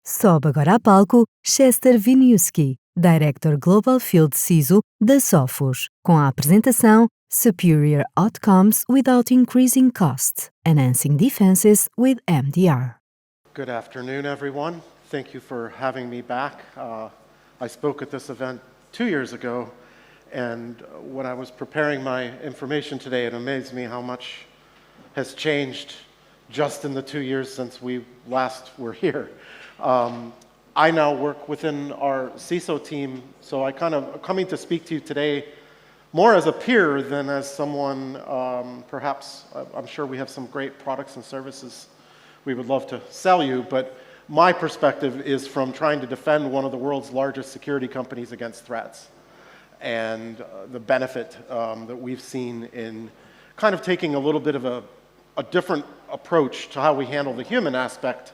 Sobe agora a palco Chester Wisniewski, Director Global Field CISO da Sophos, com a apresentação Superior Outcomes Without Increasing Costs, Enhancing Defenses with MDR. Good afternoon, everyone. Thank you for having me back. I spoke at this event 2 years ago, and when I was preparing my information today, it amazed me how much has changed just in the 2 years since we last were here. I now work within our CISO team, so I kind of coming to speak to you today more as a peer than as someone, perhaps, I'm sure we have some great products and services we would love to sell you, but my perspective is from trying to defend one of the world's largest security companies against threats, and the benefit that we've seen in kind of taking a little bit of a different approach to how we handle the human aspect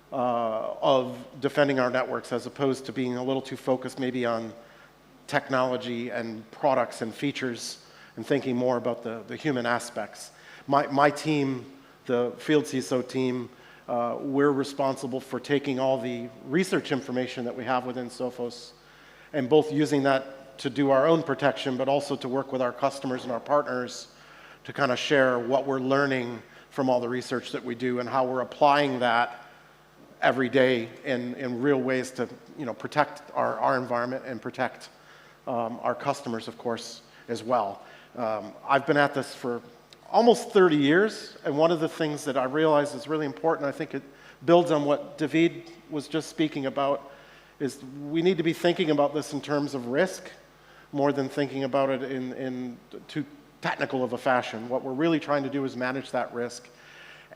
of defending our networks, as opposed to being a little too focused maybe on technology and products and features and thinking more about the human aspects. My team, the field CISO team, we're responsible for taking all the research information that we have within Sophos and both using that to do our own protection, but also to work with our customers and our partners to kind of share what we're learning from all the research that we do and how we're applying that every day in real ways to protect our environment and protect our customers, of course, as well. I've been at this for almost 30 years, and one of the things that I realize is really important, I think it builds on what David was just speaking about, is we need to be thinking about this in terms of risk more than thinking about it in too technical of a fashion. What we're really trying to do is manage that risk.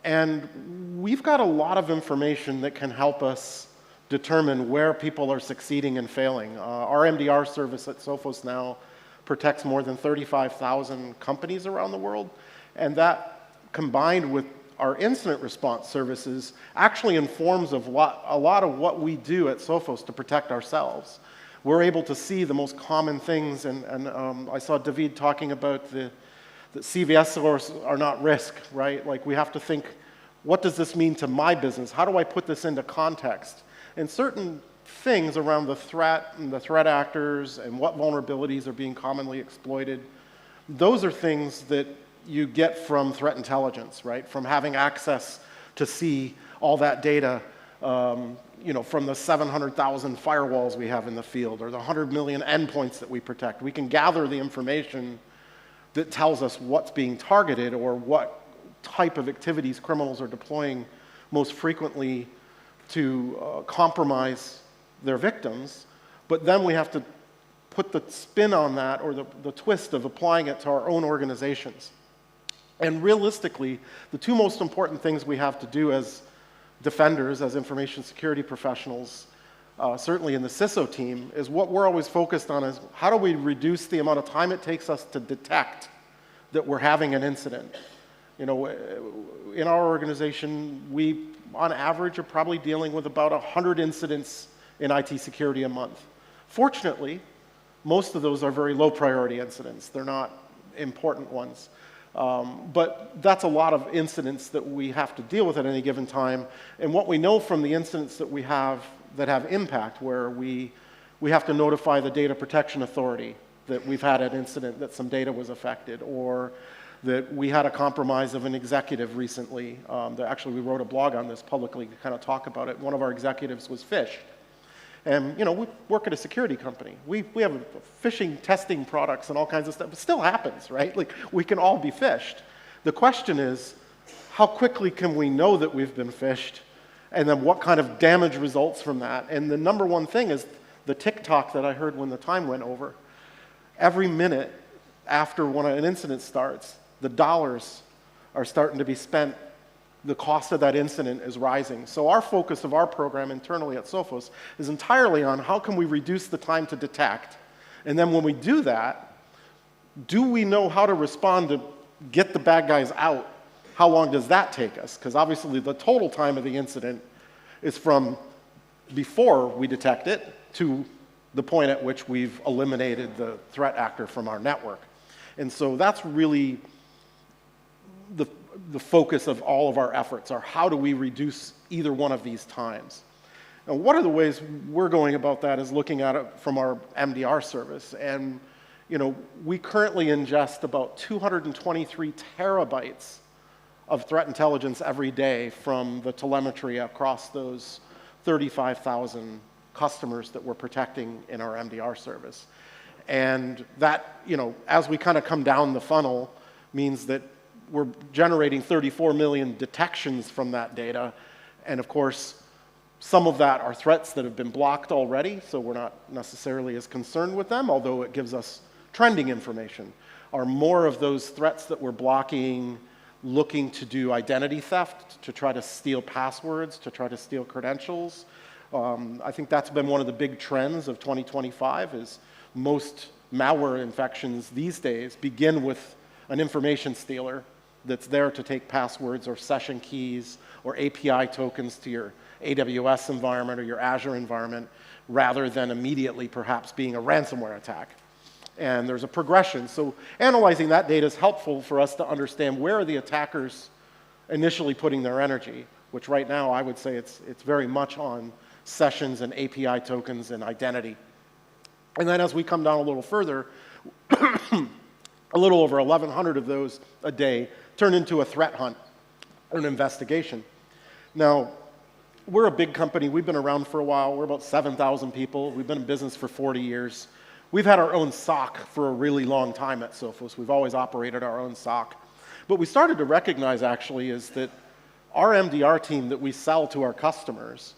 And we've got a lot of information that can help us determine where people are succeeding and failing. Our MDR service at Sophos now protects more than 35,000 companies around the world, and that combined with our incident response services actually informs of a lot of what we do at Sophos to protect ourselves. We're able to see the most common things, and I saw David talking about the CVS are not risk, right? Like, we have to think, what does this mean to my business? How do I put this into context? And certain things around the threat and the threat actors and what vulnerabilities are being commonly exploited, those are things that you get from threat intelligence, right? From having access to see all that data, from the 700,000 firewalls we have in the field or the 100 million endpoints that we protect. We can gather the information that tells us what's being targeted or what type of activities criminals are deploying most frequently to compromise their victims. But then we have to put the spin on that, or the twist of applying it to our own organizations. And realistically, the two most important things we have to do as defenders, as information security professionals, certainly in the CISO team, is what we're always focused on is how do we reduce the amount of time it takes us to detect that we're having an incident. In our organization, we, on average, are probably dealing with about 100 incidents in IT security a month. Fortunately, most of those are very low priority incidents. They're not important ones. But that's a lot of incidents that we have to deal with at any given time. And what we know from the incidents that we have that have impact, where we have to notify the Data Protection Authority that we've had an incident that some data was affected, or that we had a compromise of an executive recently. Actually, we wrote a blog on this publicly to kind of talk about it. One of our executives was phished. And we work at a security company. We have phishing testing products and all kinds of stuff. It still happens, right? Like, we can all be phished. The question is, how quickly can we know that we've been phished? And then what kind of damage results from that? And the number one thing is the tick-tock that I heard when the time went over. Every minute after when an incident starts, the dollars are starting to be spent. The cost of that incident is rising. So our focus of our program internally at Sophos is entirely on how can we reduce the time to detect. And then when we do that, do we know how to respond to get the bad guys out? How long does that take us? Because obviously the total time of the incident is from before we detect it to the point at which we've eliminated the threat actor from our network. And so that's really the focus of all of our efforts, are how do we reduce either one of these times. And one of the ways we're going about that is looking at it from our MDR service. And we currently ingest about 223 terabytes of threat intelligence every day from the telemetry across those 35,000 customers that we're protecting in our MDR service. And that, as we kind of come down the funnel, means that we're generating 34 million detections from that data. And of course, some of that are threats that have been blocked already, so we're not necessarily as concerned with them, although it gives us trending information. Are more of those threats that we're blocking looking to do identity theft, to try to steal passwords, to try to steal credentials? I think that's been one of the big trends of 2025 is most malware infections these days begin with an information stealer that's there to take passwords or session keys or API tokens to your AWS environment or your Azure environment, rather than immediately perhaps being a ransomware attack. And there's a progression. So analyzing that data is helpful for us to understand where are the attackers initially putting their energy, which right now I would say it's very much on sessions and API tokens and identity. And then as we come down a little further, a little over 1,100 of those a day turn into a threat hunt or an investigation. Now, we're a big company. We've been around for a while. We're about 7,000 people. We've been in business for 40 years. We've had our own SOC for a really long time at Sophos. We've always operated our own SOC. But we started to recognize, actually, is that our MDR team that we sell to our customers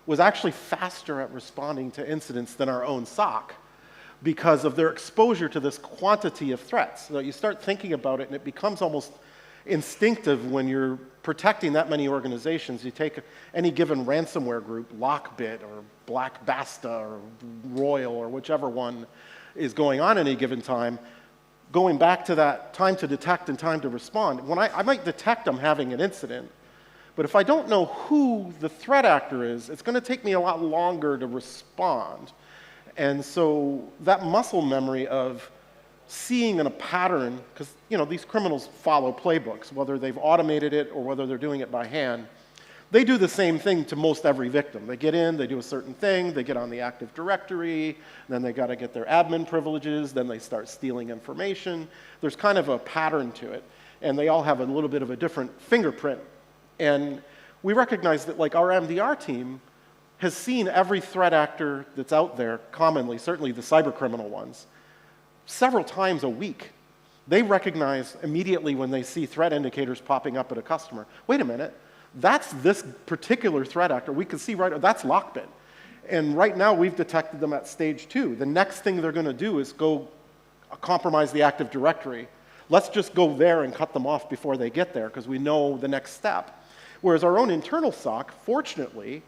was actually faster at responding to incidents than our own SOC because of their exposure to this quantity of threats. So you start thinking about it, and it becomes almost instinctive when you're protecting that many organizations. You take any given ransomware group, Lockbit or Black Basta or Royal or whichever one is going on any given time, going back to that time to detect and time to respond. When I might detect I'm having an incident, but if I don't know who the threat actor is, it's going to take me a lot longer to respond. And so that muscle memory of seeing in a pattern, because these criminals follow playbooks, whether they've automated it or whether they're doing it by hand, they do the same thing to most every victim. They get in, they do a certain thing, they get on the Active Directory, then they got to get their admin privileges, then they start stealing information. There's kind of a pattern to it, and they all have a little bit of a different fingerprint. And we recognize that, like, our MDR team has seen every threat actor that's out there commonly, certainly the cyber criminal ones, several times a week. They recognize immediately when they see threat indicators popping up at a customer, wait a minute, that's this particular threat actor. We can see that's Lockbit. And right now we've detected them at stage 2. The next thing they're going to do is go compromise the Active Directory. Let's just go there and cut them off before they get there because we know the next step. Whereas our own internal SOC, fortunately,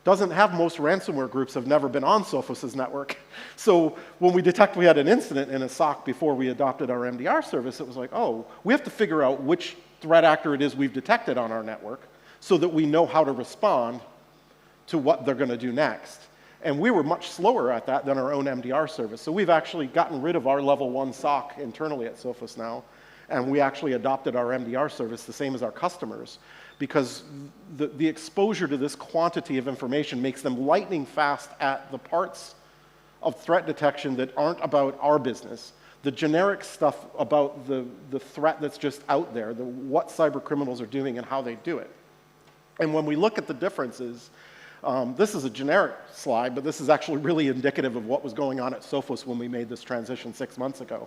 doesn't have most ransomware groups have never been on Sophos' network. So when we detect we had an incident in a SOC before we adopted our MDR service, it was like, oh, we have to figure out which threat actor it is we've detected on our network so that we know how to respond to what they're going to do next. And we were much slower at that than our own MDR service. So we've actually gotten rid of our level 1 SOC internally at Sophos now, and we actually adopted our MDR service the same as our customers, because the exposure to this quantity of information makes them lightning fast at the parts of threat detection that aren't about our business, the generic stuff about the threat that's just out there, what cyber criminals are doing and how they do it. And when we look at the differences, this is a generic slide, but this is actually really indicative of what was going on at Sophos when we made this transition 6 months ago.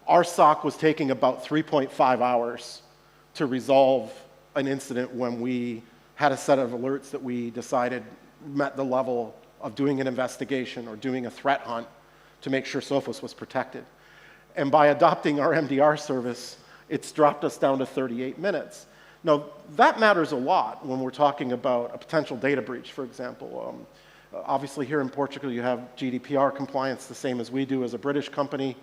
Our SOC was taking about 3.5 hours to resolve an incident when we had a set of alerts that we decided met the level of doing an investigation or doing a threat hunt to make sure Sophos was protected. And by adopting our MDR service, it's dropped us down to 38 minutes. Now, that matters a lot when we're talking about a potential data breach, for example. Obviously, here in Portugal, you have GDPR compliance, the same as we do as a British company.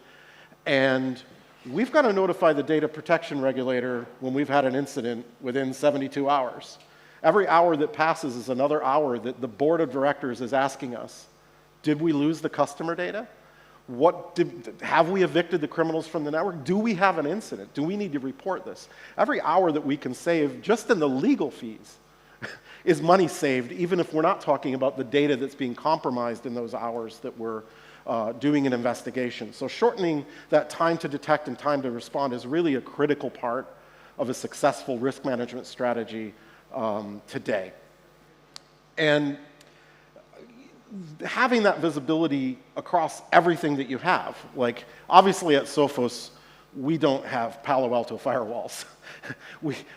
And we've got to notify the data protection regulator when we've had an incident within 72 hours. Every hour that passes is another hour that the board of directors is asking us, did we lose the customer data? Have we evicted the criminals from the network? Do we have an incident? Do we need to report this? Every hour that we can save just in the legal fees is money saved, even if we're not talking about the data that's being compromised in those hours that we're doing an investigation. So shortening that time to detect and time to respond is really a critical part of a successful risk management strategy today. And having that visibility across everything that you have, like obviously at Sophos, we don't have Palo Alto firewalls.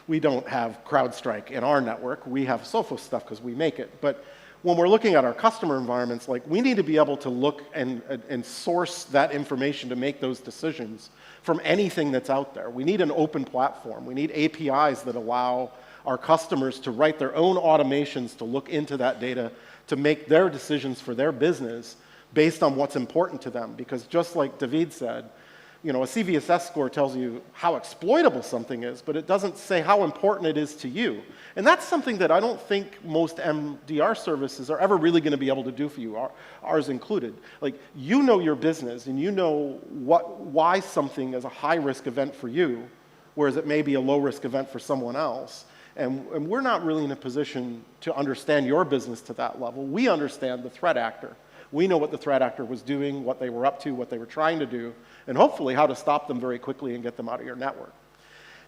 we don't have CrowdStrike in our network. We have Sophos stuff because we make it. But when we're looking at our customer environments, like we need to be able to look and source that information to make those decisions from anything that's out there. We need an open platform. We need APIs that allow our customers to write their own automations to look into that data to make their decisions for their business based on what's important to them. Because just like David said, you know, a CVSS score tells you how exploitable something is, but it doesn't say how important it is to you. And that's something that I don't think most MDR services are ever really going to be able to do for you, ours included. Like, you know your business, and you know why something is a high-risk event for you, whereas it may be a low-risk event for someone else. And we're not really in a position to understand your business to that level. We understand the threat actor. We know what the threat actor was doing, what they were up to, what they were trying to do, and hopefully how to stop them very quickly and get them out of your network.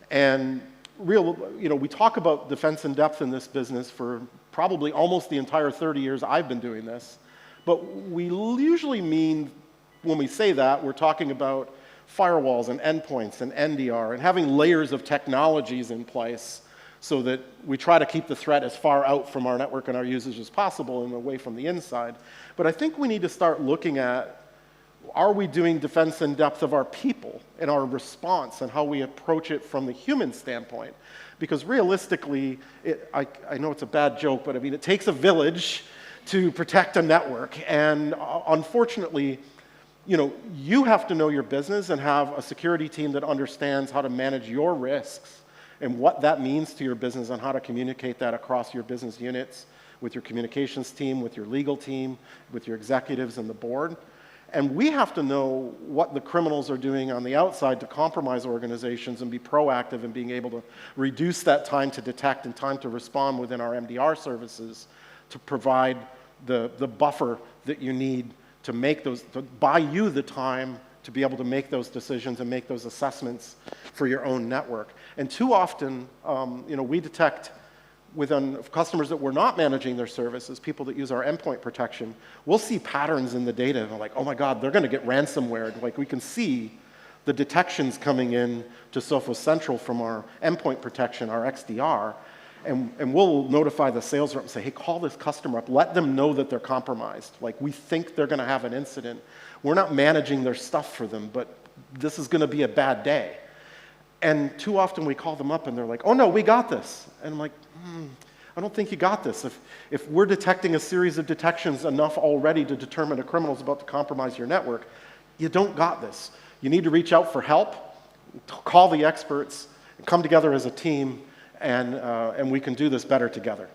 And we talk about defense in depth in this business for probably almost the entire 30 years I've been doing this. But we usually mean, when we say that, we're talking about firewalls and endpoints and NDR and having layers of technologies in place so that we try to keep the threat as far out from our network and our users as possible and away from the inside. But I think we need to start looking at, are we doing defense in depth of our people and our response and how we approach it from the human standpoint? Because realistically, I know it's a bad joke, but I mean, it takes a village to protect a network. And unfortunately, you have to know your business and have a security team that understands how to manage your risks and what that means to your business and how to communicate that across your business units, with your communications team, with your legal team, with your executives and the board. And we have to know what the criminals are doing on the outside to compromise organizations and be proactive in being able to reduce that time to detect and time to respond within our MDR services to provide the buffer that you need to make those, to buy you the time to be able to make those decisions and make those assessments for your own network. And too often, we detect within customers that we're not managing their services, people that use our endpoint protection, we'll see patterns in the data and we're like, oh my God, they're going to get ransomware. Like, we can see the detections coming in to Sophos Central from our endpoint protection, our XDR, and we'll notify the sales rep and say, hey, call this customer up, let them know that they're compromised. Like, we think they're going to have an incident. We're not managing their stuff for them, but this is going to be a bad day. And too often we call them up and they're like, oh no, we got this. And I'm like, I don't think you got this. If we're detecting a series of detections enough already to determine a criminal's about to compromise your network, you don't got this. You need to reach out for help, call the experts, come together as a team, and we can do this better together.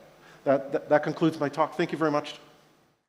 That concludes my talk. Thank you very much.